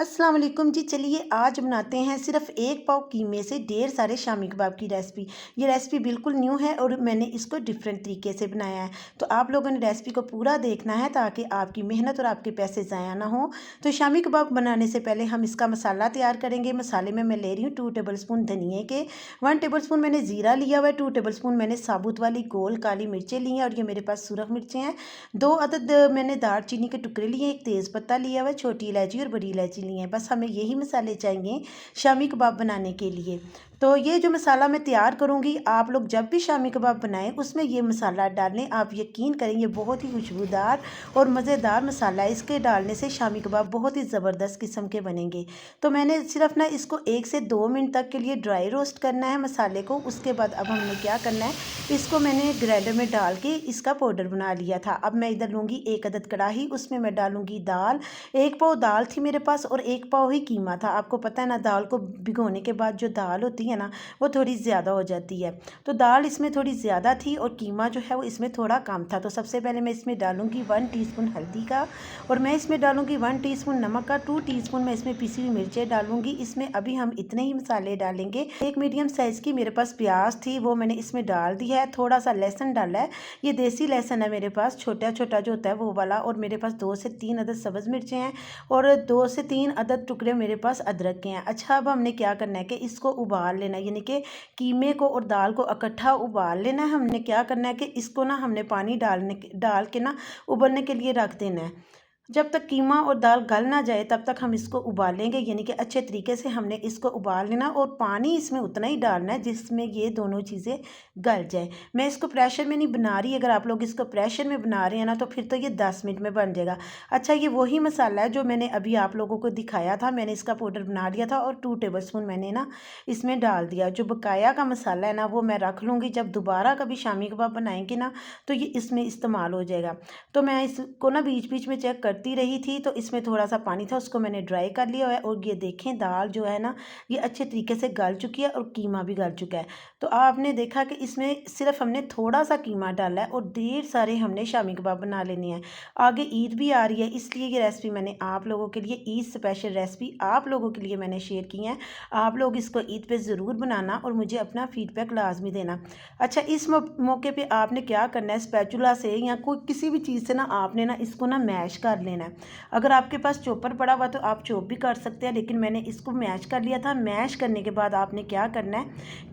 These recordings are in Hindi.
अस्सलाम वालेकुम जी। चलिए आज बनाते हैं सिर्फ एक पाव कीमे से ढेर सारे शामी कबाब की रेसिपी। ये रेसिपी बिल्कुल न्यू है और मैंने इसको डिफरेंट तरीके से बनाया है। तो आप लोगों ने रेसिपी को पूरा देखना है ताकि आपकी मेहनत और आपके पैसे ज़ाया ना हो। तो शामी कबाब बनाने से पहले हम इसका मसाला तैयार करेंगे। मसाले में मैं ले रही हूँ 2 टेबल स्पून धनिए के, 1 टेबल स्पून मैंने ज़ीरा लिया हुआ है, 2 टेबल स्पून मैंने साबुत वाली गोल काली मिर्चें ली हैं और ये मेरे पास सुरख मिर्चें हैं। 2 अदद मैंने दालचीनी के टुकड़े लिए, एक तेज़पत्ता लिया हुआ है, छोटी इलायची और बड़ी इलायची ली है। बस हमें यही मसाले चाहिए शामी कबाब बनाने के लिए। तो ये जो मसाला मैं तैयार करूँगी, आप लोग जब भी शामी कबाब बनाएं उसमें ये मसाला डालें। आप यकीन करें ये बहुत ही खुशबूदार और मज़ेदार मसाला है। इसके डालने से शामी कबाब बहुत ही ज़बरदस्त किस्म के बनेंगे। तो मैंने सिर्फ ना इसको 1 से 2 मिनट तक के लिए ड्राई रोस्ट करना है मसाले को। उसके बाद अब हमने क्या करना है, इसको मैंने ग्राइंडर में डाल के इसका पाउडर बना लिया था। अब मैं इधर लूँगी 1 अदद कढ़ाई, उसमें मैं डालूँगी दाल। 1 पाव दाल थी मेरे पास और 1 पाव ही कीमा था। आपको पता है ना, दाल को भिगोने के बाद जो दाल होती है ना वो थोड़ी ज़्यादा हो जाती है। तो दाल इसमें थोड़ी ज़्यादा थी और कीमा जो है वो इसमें थोड़ा कम था। तो सबसे पहले मैं इसमें डालूँगी 1 टीस्पून हल्दी का और मैं इसमें डालूँगी 1 टीस्पून नमक का, 2 टीस्पून मैं इसमें पिसी हुई मिर्चें डालूँगी। इसमें अभी हम इतने ही मसाले डालेंगे। एक मीडियम साइज़ की मेरे पास प्याज थी, वो मैंने इसमें डाल दी है। थोड़ा सा लहसुन डाला है, ये देसी लहसुन है मेरे पास, छोटा छोटा जो होता है वो वाला। और मेरे पास 2 से 3 अदद सब्ज़ मिर्चें हैं और 2 से 3 अदद टुकड़े मेरे पास अदरक के हैं। अच्छा, अब हमने क्या करना है कि इसको उबाल लेना है, यानी कि कीमे को और दाल को इकट्ठा उबाल लेना है। हमने क्या करना है कि इसको ना हमने पानी डाल के ना उबलने के लिए रख देना है। जब तक कीमा और दाल गल ना जाए तब तक हम इसको उबालेंगे, यानी कि अच्छे तरीके से हमने इसको उबाल लेना और पानी इसमें उतना ही डालना है जिसमें ये दोनों चीज़ें गल जाए। मैं इसको प्रेशर में नहीं बना रही, अगर आप लोग इसको प्रेशर में बना रहे हैं ना तो फिर तो ये 10 मिनट में बन जाएगा। अच्छा, ये वही मसाला है जो मैंने अभी आप लोगों को दिखाया था। मैंने इसका पाउडर बना लिया था और 2 टेबल स्पून मैंने ना इसमें डाल दिया। जो बकाया का मसाला है ना वो मैं रख लूँगी, जब दोबारा कभी शामी कबाब बनाएंगे ना तो ये इसमें इस्तेमाल हो जाएगा। तो मैं इसको ना बीच बीच में चेक करती रही थी, तो इसमें थोड़ा सा पानी था, उसको मैंने ड्राई कर लिया है। और ये देखें दाल जो है ना ये अच्छे तरीके से गल चुकी है और कीमा भी गल चुका है। तो आपने देखा कि इसमें सिर्फ हमने थोड़ा सा कीमा डाला है और ढेर सारे हमने शामी कबाब बना लेने हैं। आगे ईद भी आ रही है, इसलिए ये रेसिपी मैंने आप लोगों के लिए, ईद स्पेशल रेसिपी आप लोगों के लिए मैंने शेयर की है। आप लोग इसको ईद पे ज़रूर बनाना और मुझे अपना फीडबैक लाजमी देना। अच्छा, इस मौके पे आपने क्या करना है, स्पैचुला से या कोई किसी भी चीज़ से ना आपने ना इसको ना मैश कर लेना है। अगर आपके पास चॉपर पड़ा हुआ तो आप चॉप भी कर सकते हैं, लेकिन मैंने इसको मैश कर लिया था। मैश करने के बाद आपने क्या करना है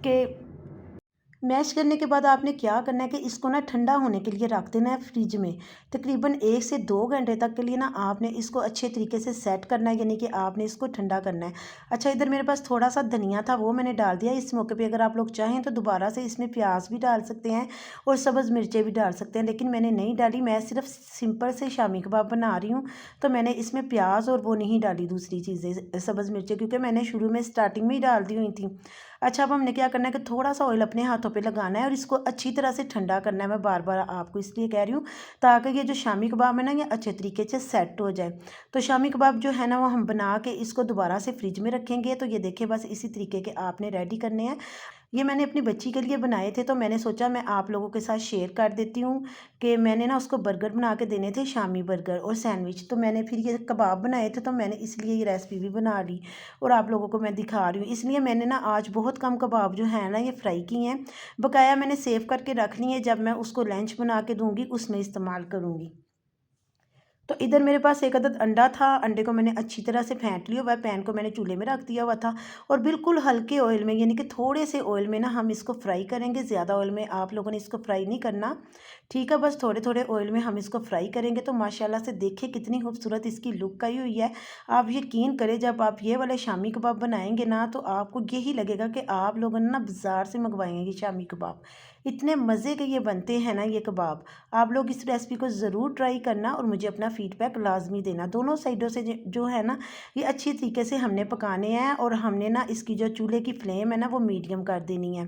कि मैश करने के बाद आपने क्या करना है कि इसको ना ठंडा होने के लिए रख देना है फ्रिज में। तकरीबन 1 से 2 घंटे तक के लिए ना आपने इसको अच्छे तरीके से सेट करना है, यानी कि आपने इसको ठंडा करना है। अच्छा, इधर मेरे पास थोड़ा सा धनिया था, वो मैंने डाल दिया। इस मौके पे अगर आप लोग चाहें तो दोबारा से इसमें प्याज भी डाल सकते हैं और सब्ज़ मिर्चें भी डाल सकते हैं, लेकिन मैंने नहीं डाली। मैं सिर्फ सिंपल से शामी कबाब बना रही हूँ, तो मैंने इसमें प्याज और वो नहीं डाली दूसरी चीज़ें, सब्ज़ मिर्चें, क्योंकि मैंने शुरू में स्टार्टिंग में ही डाल दी हुई थी। अच्छा, अब हमने क्या करना है कि थोड़ा सा ऑयल अपने हाथों पे लगाना है और इसको अच्छी तरह से ठंडा करना है। मैं बार बार आपको इसलिए कह रही हूँ ताकि ये जो शामी कबाब है ना ये अच्छे तरीके से सेट हो जाए। तो शामी कबाब जो है ना वो हम बना के इसको दोबारा से फ्रिज में रखेंगे। तो ये देखिए, बस इसी तरीके के आपने रेडी करने हैं। ये मैंने अपनी बच्ची के लिए बनाए थे, तो मैंने सोचा मैं आप लोगों के साथ शेयर कर देती हूँ कि मैंने ना उसको बर्गर बना के देने थे, शामी बर्गर और सैंडविच। तो मैंने फिर ये कबाब बनाए थे, तो मैंने इसलिए ये रेसिपी भी बना ली और आप लोगों को मैं दिखा रही हूँ। इसलिए मैंने ना आज बहुत कम कबाब जो है ना ये फ्राई किए हैं, बकाया मैंने सेव करके रख ली है। जब मैं उसको लंच बना के दूँगी उसमें इस्तेमाल करूँगी। तो इधर मेरे पास एक अदद अंडा था, अंडे को मैंने अच्छी तरह से फेंट लिया हुआ है। पैन को मैंने चूल्हे में रख दिया हुआ था और बिल्कुल हल्के ऑयल में, यानी कि थोड़े से ऑयल में ना हम इसको फ्राई करेंगे। ज़्यादा ऑयल में आप लोगों ने इसको फ्राई नहीं करना, ठीक है। बस थोड़े थोड़े ऑयल में हम इसको फ्राई करेंगे। तो माशाल्लाह से देखिए कितनी खूबसूरत इसकी लुक आई हुई है। आप यकीन करें, जब आप ये वाले शामी कबाब बनाएंगे ना तो आपको यही लगेगा कि आप लोगों ने ना बाज़ार से मंगवाएंगे ये शामी कबाब। इतने मज़े के ये बनते हैं ना ये कबाब। आप लोग इस रेसिपी को ज़रूर ट्राई करना और मुझे अपना फीडबैक लाजमी देना। दोनों साइडों से जो है ना ये अच्छी तरीके से हमने पकाने हैं और हमने ना इसकी जो चूल्हे की फ्लेम है ना वो मीडियम कर देनी है।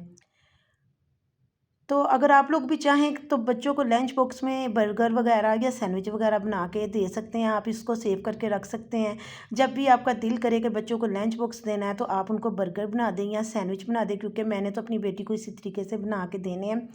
तो अगर आप लोग भी चाहें तो बच्चों को लंच बॉक्स में बर्गर वगैरह या सैंडविच वगैरह बना के दे सकते हैं। आप इसको सेव करके रख सकते हैं। जब भी आपका दिल करे कि बच्चों को लंच बॉक्स देना है तो आप उनको बर्गर बना दें या सैंडविच बना दें, क्योंकि मैंने तो अपनी बेटी को इसी तरीके से बना के देने हैं।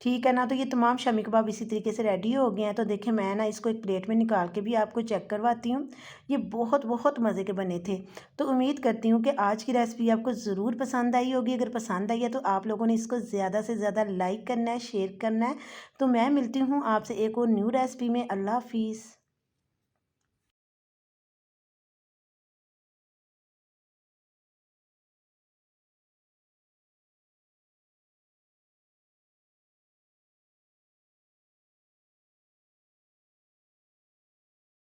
ठीक है ना। तो ये तमाम शामी कबाब इसी तरीके से रेडी हो गए हैं। तो देखिए मैं ना इसको एक प्लेट में निकाल के भी आपको चेक करवाती हूँ। ये बहुत बहुत मज़े के बने थे। तो उम्मीद करती हूँ कि आज की रेसिपी आपको ज़रूर पसंद आई होगी। अगर पसंद आई है तो आप लोगों ने इसको ज़्यादा से ज़्यादा लाइक करना है, शेयर करना है। तो मैं मिलती हूँ आपसे एक और न्यू रेसिपी में। अल्लाह हाफिज़।